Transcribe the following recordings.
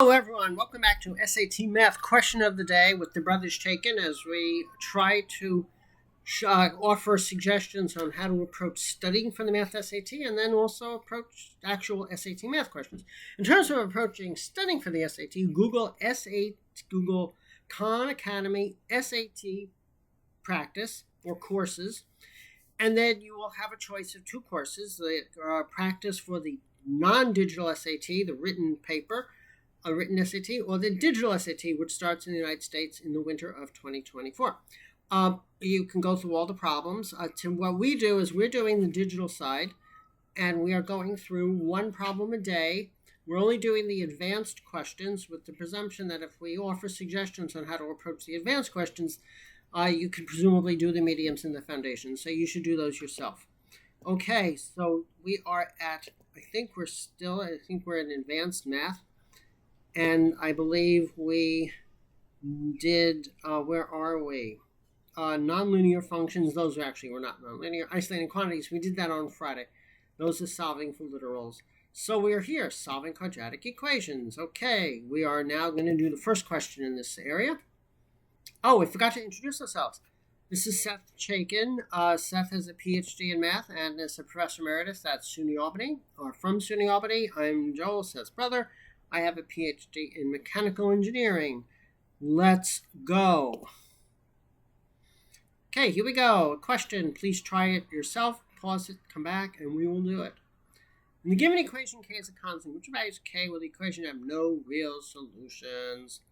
Hello everyone, welcome back to SAT Math Question of the Day with the Brothers Chaiken as we try to offer suggestions on how to approach studying for the Math SAT and then also approach actual SAT Math questions. In terms of approaching studying for the SAT, Google Khan Academy SAT practice or courses, and then you will have a choice of two courses, the practice for the non-digital SAT, the written paper, a written SAT, or the digital SAT, which starts in the United States in the winter of 2024. You can go through all the problems. What we do is we're doing the digital side, and we are going through one problem a day. We're only doing the advanced questions with the presumption that if we offer suggestions on how to approach the advanced questions, you can presumably do the mediums and the foundations. So you should do those yourself. Okay, so we are at, I think we're in advanced math. And I believe we did, where are we? Nonlinear functions, those actually were not nonlinear. Isolated quantities, we did that on Friday. Those are solving for literals. So we are here, solving quadratic equations. Okay, we are now going to do the first question in this area. Oh, we forgot to introduce ourselves. This is Seth Chaiken. Seth has a PhD in math and is a professor emeritus at SUNY Albany, or from SUNY Albany. I'm Joel, Seth's brother. I have a PhD in mechanical engineering. Let's go. Okay, here we go. A question. Please try it yourself. Pause it, come back, and we will do it. In the given equation, k is a constant. Which values k will the equation have no real solutions?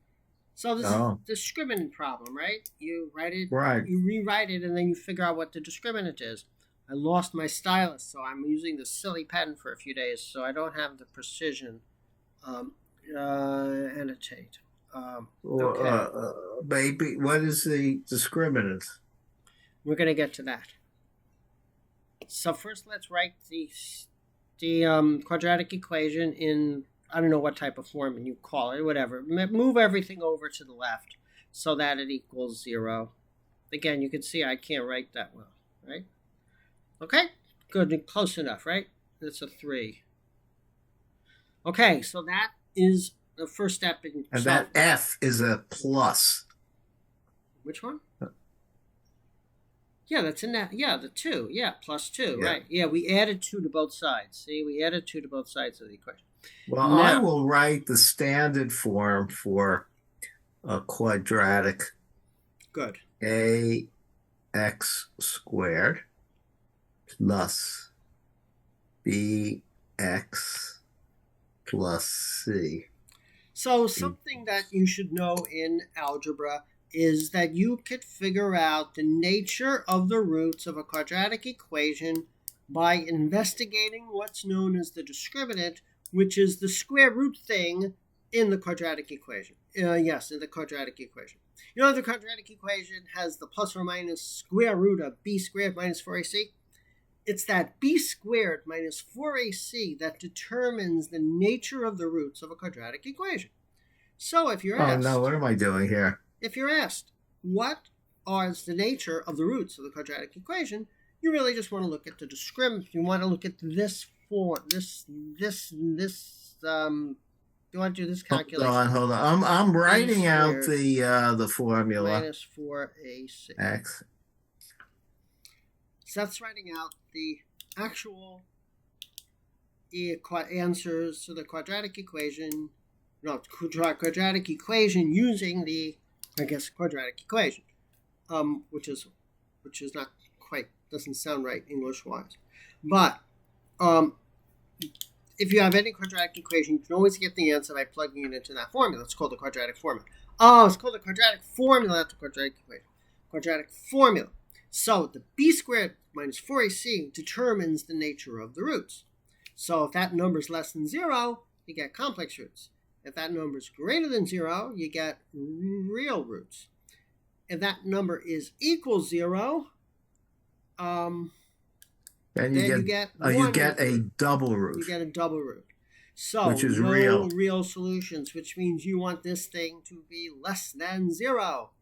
So this is a discriminant problem, right? You write it, you rewrite it, and then you figure out what the discriminant is. I lost my stylus, so I'm using the silly pen for a few days, so I don't have the precision. Annotate. Baby, what is the discriminant? We're going to get to that. So first, let's write the quadratic equation in, I don't know what type of form you call it, whatever. Move everything over to the left so that it equals 0. Again, you can see I can't write that well, right? Okay, good, close enough, right? That's a 3. Okay, so that is the first step in and that F is a plus. Which one? Yeah, that's in that. Yeah, the 2. Yeah, plus 2, yeah. Right. Yeah, we added 2 to both sides. See, we added 2 to both sides of the equation. Well, now, I will write the standard form for a quadratic. Good. AX squared plus BX plus C. So something that you should know in algebra is that you could figure out the nature of the roots of a quadratic equation by investigating what's known as the discriminant, which is the square root thing in the quadratic equation. Yes, in the quadratic equation. You know, the quadratic equation has the plus or minus square root of b squared minus 4ac. It's that b squared minus 4ac that determines the nature of the roots of a quadratic equation. So if you're asked... Oh, no, what am I doing here? If you're asked, what is the nature of the roots of the quadratic equation, you really just want to look at the discriminant. You want to look at this form, you want to do this calculation. Hold on. I'm writing out the formula. Minus 4ac. X. So that's writing out the actual answers to the quadratic equation. No, quadratic equation using the, I guess, quadratic equation, which is not quite, doesn't sound right English-wise. But if you have any quadratic equation, you can always get the answer by plugging it into that formula. It's called the quadratic formula. Oh, it's called the quadratic formula, not the quadratic equation. Quadratic formula. So the b squared minus 4ac determines the nature of the roots. So if that number is less than 0, you get complex roots. If that number is greater than 0, you get real roots. If that number is equal 0, then you get a double root. You get a double root. So which is no real solutions, which means you want this thing to be less than 0.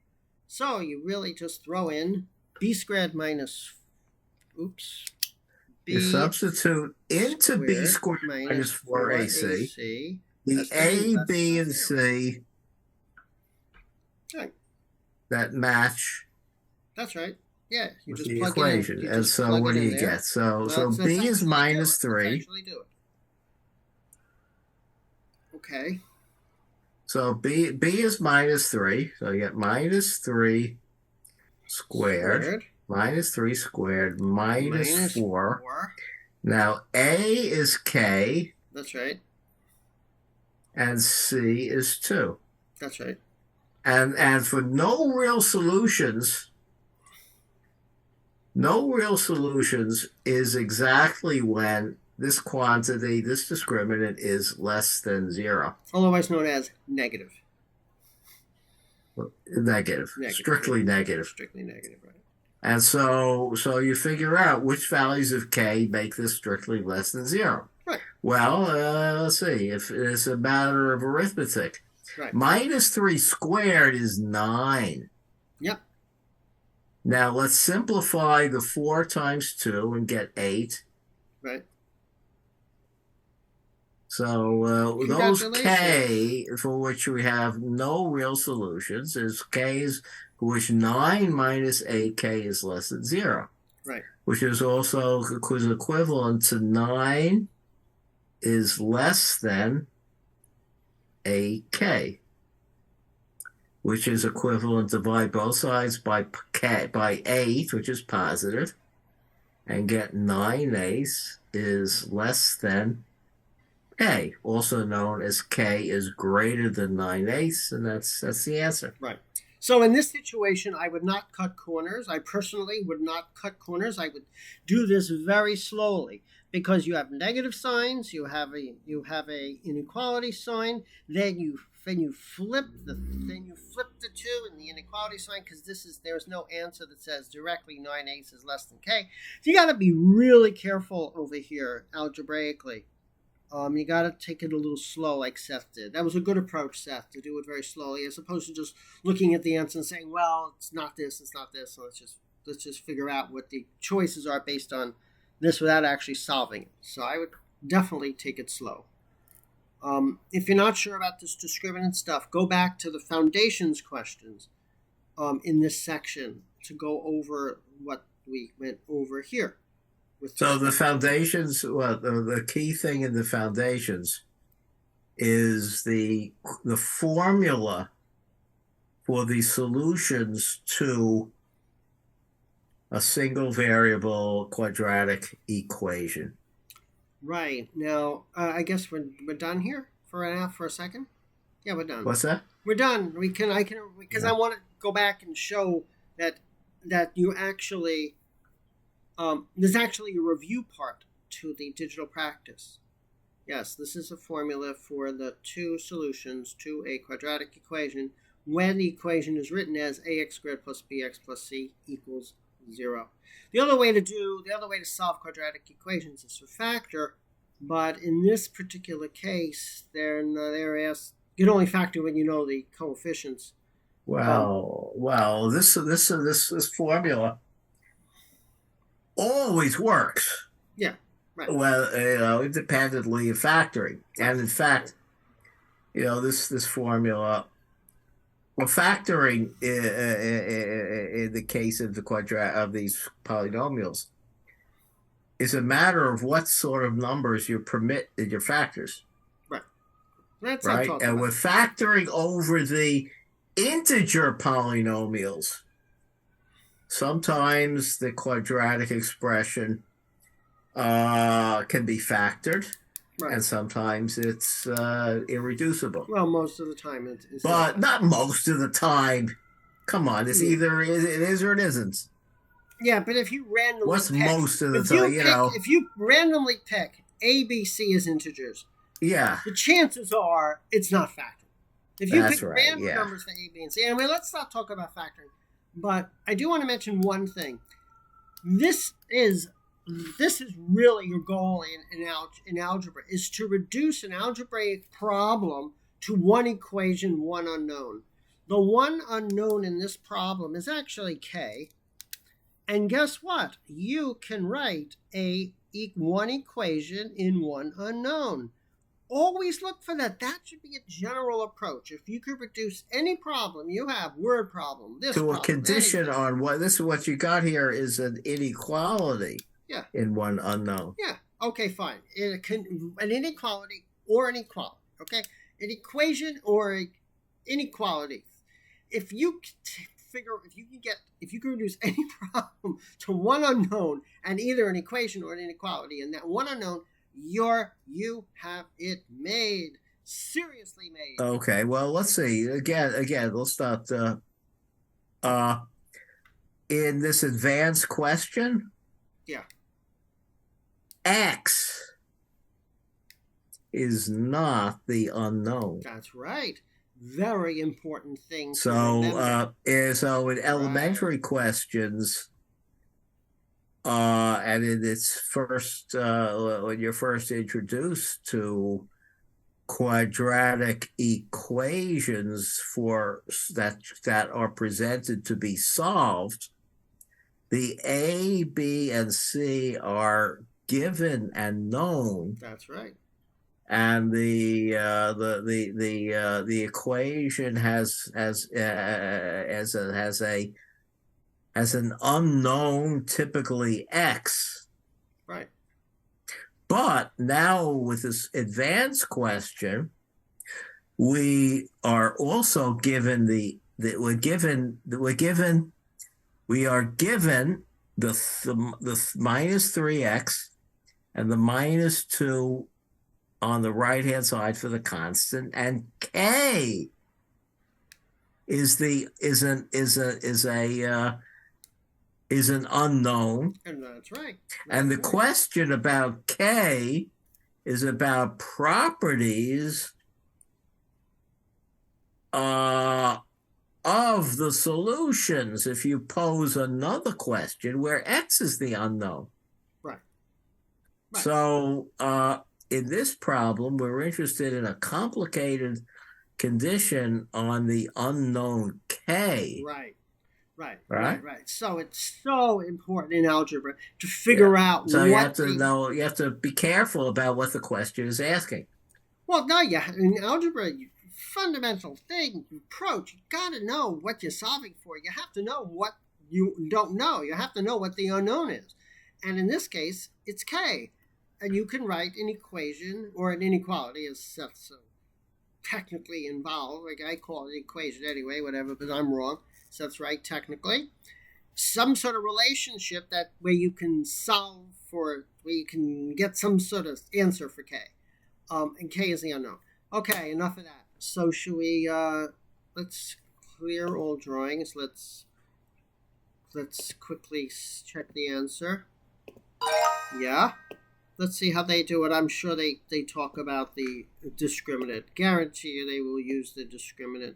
So you really just throw in b squared minus, you substitute into b squared minus 4ac. the S3 A, less B, than and 0. C Right. that match That's right. Yeah, you with just the plug it in. equation. You And just so plug what it do in you there. get? So Let's B is actually do it. minus Let's 3. actually do it. Okay. So B is minus 3. So you get minus 3 squared, Squared minus 3 squared, minus minus 4. 4. Now A is K That's right. and C is 2. That's right. And for no real solutions is exactly when this quantity, this discriminant is less than 0. Otherwise known as negative. Negative. Strictly negative. Strictly negative, right? And so you figure out which values of K make this strictly less than 0. Right. Well, let's see. If it's a matter of arithmetic, right. Minus 3 squared is 9. Yep. Now let's simplify the 4 times 2 and get 8. Right. So those K for which we have no real solutions is K's for which 9 minus 8K is less than 0. Right. Which is also equivalent to 9 is less than AK, which is equivalent to divide both sides by 8, which is positive, and get 9/8 is less than K, also known as K is greater than 9/8, and that's the answer. Right. So in this situation, I would not cut corners. I personally would not cut corners. I would do this very slowly because you have negative signs, you have a inequality sign, then you flip the 2 in the inequality sign because there's no answer that says directly 9/8 is less than K. So you got to be really careful over here algebraically. You got to take it a little slow like Seth did. That was a good approach, Seth, to do it very slowly as opposed to just looking at the answer and saying, well, it's not this, so let's just figure out what the choices are based on this without actually solving it. So I would definitely take it slow. If you're not sure about this discriminant stuff, go back to the foundations questions in this section to go over what we went over here. So the foundations, the key thing in the foundations is the formula for the solutions to a single variable quadratic equation. Right. Now, I guess we're done here for a second. Yeah, we're done. What's that? We're done. Because I want to go back and show that you actually there's actually a review part to the digital practice. Yes, this is a formula for the two solutions to a quadratic equation when the equation is written as ax squared plus bx plus c equals 0. The other way to solve quadratic equations is to factor, but in this particular case, they're asked you can only factor when you know the coefficients. Well, this formula always works. Yeah, right. Well, independently of factoring, and in fact, this formula. Well, factoring in the case of of these polynomials is a matter of what sort of numbers you permit in your factors. Right. That's right. And with factoring over the integer polynomials, sometimes the quadratic expression can be factored. Right. And sometimes it's irreducible. Well, most of the time it's but not most of the time. Come on, it's either it is or it isn't. Yeah, but if you randomly most of the time? If you randomly pick A, B, C as integers, yeah, the chances are it's not factored. If you pick random numbers for A, B, and C, anyway, let's not talk about factoring. But I do want to mention one thing. This is really your goal in algebra, is to reduce an algebraic problem to one equation, one unknown. The one unknown in this problem is actually K. And guess what? You can write one equation in one unknown. Always look for that. That should be a general approach. If you could reduce any problem you have, word problem, this To a problem, condition anything. on what this is what you got here is an inequality Yeah. in one unknown. Yeah. Okay, fine. An inequality or an equality. Okay, an equation or an inequality. If you if you can reduce any problem to one unknown and either an equation or an inequality, and that one unknown, you have it made. Seriously made. Okay, well, let's see. Again, we'll start. Uh, in this advanced question, Yeah. X is not the unknown. That's right. Very important thing to So, remember. so in elementary questions, and in its first, when you're first introduced to quadratic equations for that are presented to be solved, the A, B, and C are given and known. That's right. And the equation has an unknown, typically X. Right. But now with this advanced question, we are also given we are given the minus 3x and the minus 2 on the right hand side for the constant, and k is an unknown. And that's right. And the question about k is about properties of the solutions if you pose another question where x is the unknown. Right. So in this problem, we're interested in a complicated condition on the unknown k. Right. So it's so important in algebra to figure out so what you have to know. You have to be careful about what the question is asking. Well, no, yeah. In algebra, fundamental thing, approach. You got to know what you're solving for. You have to know what you don't know. You have to know what the unknown is, and in this case, it's k. And you can write an equation or an inequality, as Seth so technically involved. Like I call it an equation anyway, whatever, but I'm wrong. Seth's right technically. Some sort of relationship that where you can solve for, where you can get some sort of answer for k. And k is the unknown. Okay, enough of that. So should we? Let's clear all drawings. Let's quickly check the answer. Yeah. Let's see how they do it. I'm sure they talk about the discriminant. Guarantee you they will use the discriminant.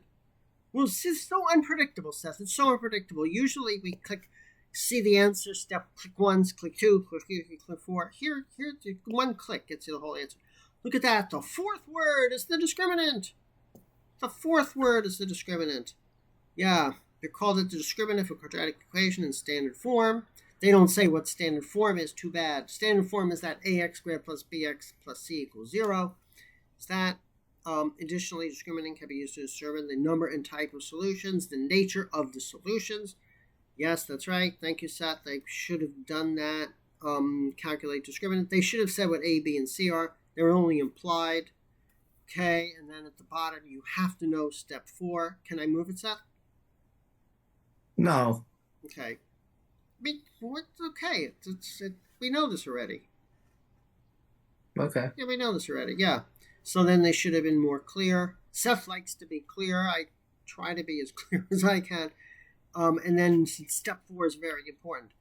Well, it's so unpredictable, Seth. It's so unpredictable. Usually we see the answer, click once, click two, click three, click four. Here, one click gets you the whole answer. Look at that. The fourth word is the discriminant. The fourth word is the discriminant. Yeah, they called it the discriminant for quadratic equation in standard form. They don't say what standard form is. Too bad. Standard form is that ax squared plus bx plus c equals 0. Is that. Additionally, discriminant can be used to determine the number and type of solutions, the nature of the solutions. Yes, that's right. Thank you, Seth. They should have done that. Calculate discriminant. They should have said what A, B, and C are. They were only implied. Okay, and then at the bottom, you have to know step 4. Can I move it, Seth? No. Okay. Okay. We know this already. Okay. Yeah, we know this already. Yeah. So then they should have been more clear. Seth likes to be clear. I try to be as clear as I can. And then step 4 is very important.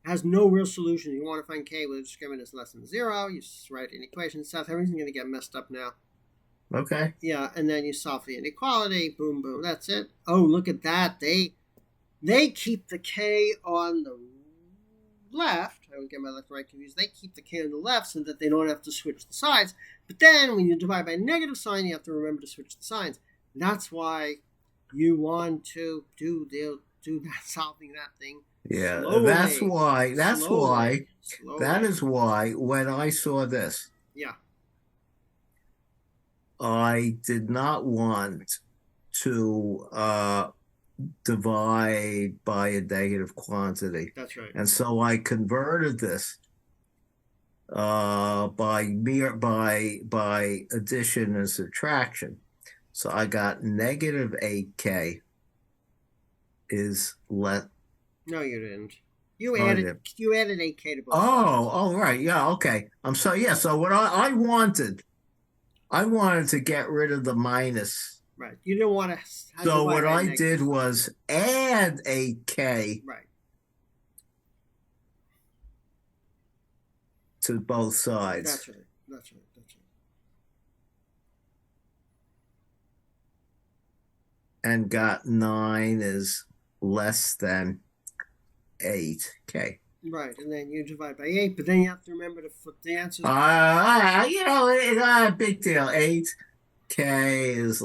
It has no real solution. You want to find k with a discriminant is less than 0. You write an equation. Seth, everything's going to get messed up now. Okay. Yeah, and then you solve the inequality. Boom, boom. That's it. Oh, look at that. They keep the k on the left. I always get my left and right confused. They keep the k on the left so that they don't have to switch the sides. But then when you divide by a negative sign, you have to remember to switch the signs. That's why you want to do that, solving that thing. Yeah, slowly. That is why when I saw this. Yeah. I did not want to divide by a negative quantity. That's right. And so I converted this by addition and subtraction. So I got negative 8k is less. No, you didn't. You added 8k to both sides. Oh, right. Yeah, okay. So what I wanted to get rid of the minus. Right. You didn't want to. So what I did was add 8k. Right. To both sides. That's right. That's right. That's right. And got 9 is less than 8k. Right, and then you divide by 8, but then you have to remember to flip the answers. Big deal. 8k is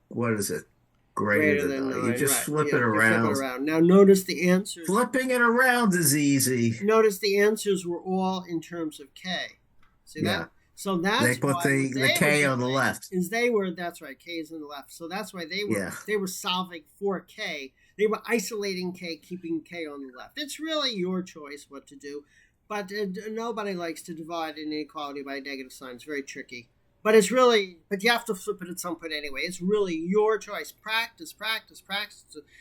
what is it? Greater than 9. You just flip it around. Flip it around. Now notice the answers. Flipping it around is easy. Notice the answers were all in terms of k. See that? So that's they put the k on the left. That's right, k is on the left. So that's why they were solving for k. They were isolating k, keeping k on the left. It's really your choice what to do, but nobody likes to divide an inequality by a negative sign. It's very tricky. But you have to flip it at some point anyway. It's really your choice. Practice,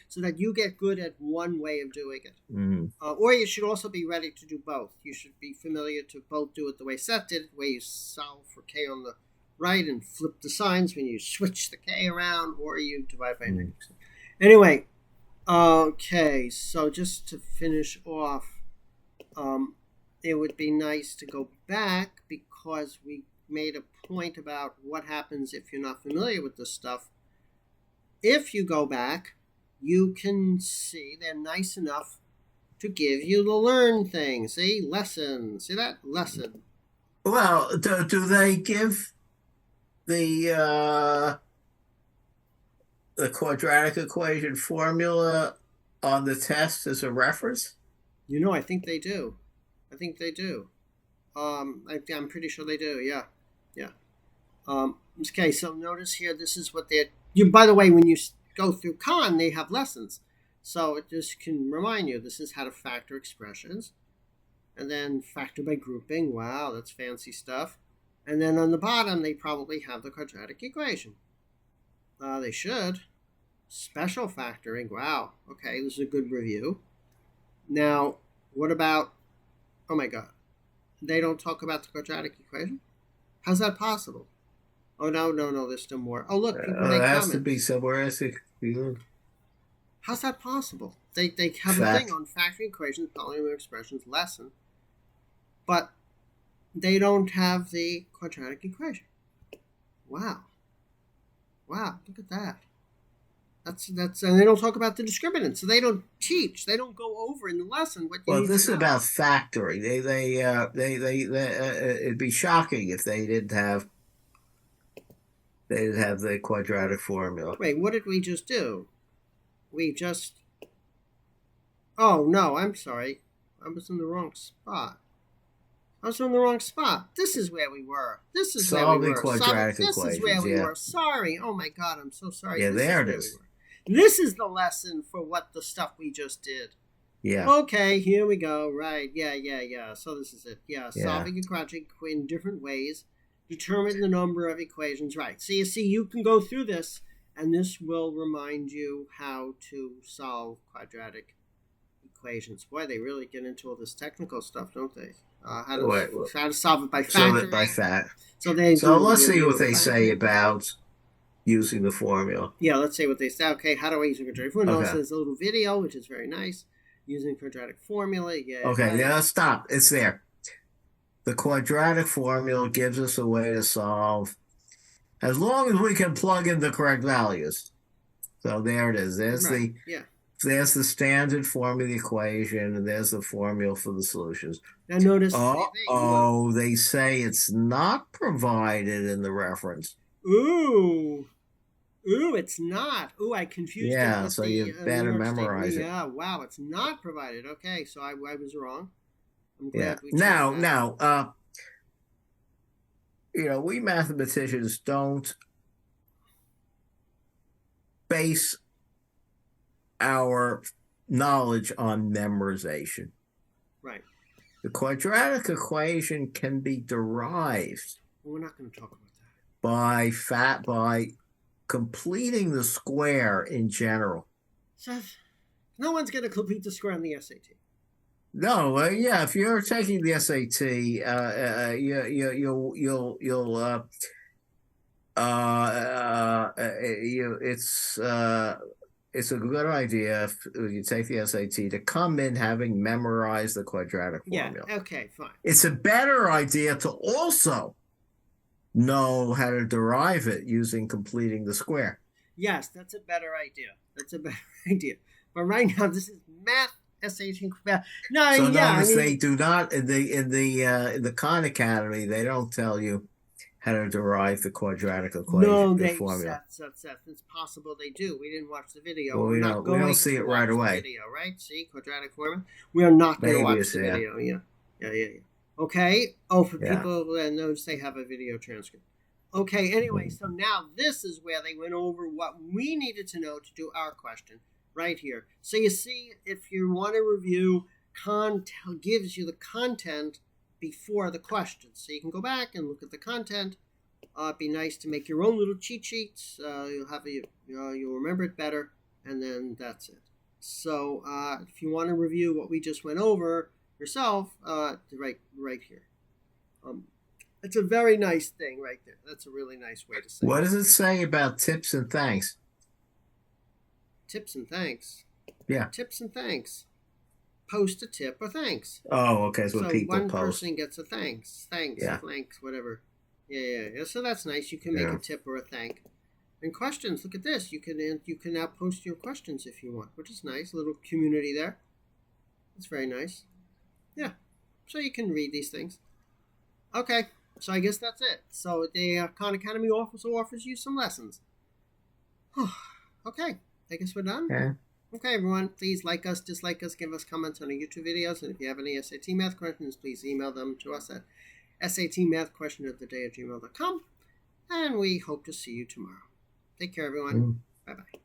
so that you get good at one way of doing it. Mm-hmm. Or you should also be ready to do both. You should be familiar to both do it the way Seth did it, where you solve for k on the right and flip the signs when you switch the k around, or you divide by a negative sign. Anyway, okay, so just to finish off, it would be nice to go back because we made a point about what happens if you're not familiar with this stuff. If you go back, you can see they're nice enough to give you the learn thing. See? Lesson. See that? Lesson. Well, do they give the quadratic equation formula on the test as a reference? I think they do. I'm pretty sure they do. Yeah. Okay, so notice here, this is what by the way, when you go through Khan, they have lessons. So it just can remind you, this is how to factor expressions. And then factor by grouping. Wow, that's fancy stuff. And then on the bottom, they probably have the quadratic equation. They should. Special factoring. Wow. Okay, this is a good review. Now, what about, oh my God, they don't talk about the quadratic equation? How's that possible? Oh, no, there's still more. Oh, look, people make comments. Has to be somewhere else. How's that possible? They have a thing on factoring equations, polynomial expressions, lesson, but they don't have the quadratic equation. Wow, look at that. That's and they don't talk about the discriminant, so they don't teach. They don't go over in the lesson what you need to know. This is about factoring. It'd be shocking if they didn't have the quadratic formula. Wait, what did we just do? Oh no, I'm sorry. I was in the wrong spot. This is where we were. This is solving quadratic equations. This is where we were. Sorry. Oh my God, I'm so sorry. Yeah, there it is. This is the lesson for what the stuff we just did. Yeah. Okay, here we go. Right. Yeah. So this is it. Yeah, solving a quadratic in different ways. Determine the number of equations. Right. So you see, you can go through this, and this will remind you how to solve quadratic equations. Boy, they really get into all this technical stuff, don't they? How to solve it by factoring. So let's see what they say about using the formula. Yeah, let's see what they say. Okay, how do I use a quadratic formula? Okay. There's a little video, which is very nice. Using quadratic formula. Yeah. Okay, now stop. It's there. The quadratic formula gives us a way to solve as long as we can plug in the correct values. So there it is. There's the standard form of the equation, and there's the formula for the solutions. Now notice. They say it's not provided in the reference. Ooh, it's not. Ooh, I confused it. Yeah, so you better memorize it. Yeah, wow, it's not provided. Okay, so I was wrong. I'm glad we now, we mathematicians don't base our knowledge on memorization. Right. The quadratic equation can be derived Well, we're not going to talk about that. by completing the square in general. Seth, no one's going to complete the square on the SAT. No, yeah, if you're taking the SAT, it's a good idea if you take the SAT to come in having memorized the quadratic formula. Yeah, okay, fine. It's a better idea to also know how to derive it using completing the square. Yes, that's a better idea. That's a better idea. But right now, this is math SAT. No, So yeah, notice they do not in the Khan Academy. They don't tell you how to derive the quadratic equation. No, the they formula. Seth. It's possible they do. We didn't watch the video. Well, We're not going we don't see to it watch right the away. video, right? See, quadratic formula. We are not going to Maybe watch it's the there. video. Yeah. Okay. Oh, for Yeah. people that knows they have a video transcript. Okay. Anyway, so now this is where they went over what we needed to know to do our question right here. So you see, if you want to review, gives you the content before the question, so you can go back and look at the content. It'd be nice to make your own little cheat sheets. You'll remember it better, and then that's it. So if you want to review what we just went over yourself, right here. It's a very nice thing right there. That's a really nice way to say What it. does it say about tips and thanks? Tips and thanks. Yeah. Tips and thanks. Post a tip or thanks. Oh, okay. So people one post. person gets a thanks, Yeah. whatever. Yeah. So that's nice. You can make a tip or a thank. And questions. Look at this. You can now post your questions if you want, which is nice. A little community there. It's very nice. Yeah. So you can read these things. Okay. So I guess that's it. So the Khan Academy also offers you some lessons. Okay. I guess we're done. Yeah. Okay, everyone. Please like us, dislike us, give us comments on our YouTube videos. And if you have any SAT math questions, please email them to us at satmathquestionoftheday@gmail.com. And we hope to see you tomorrow. Take care, everyone. Bye-bye.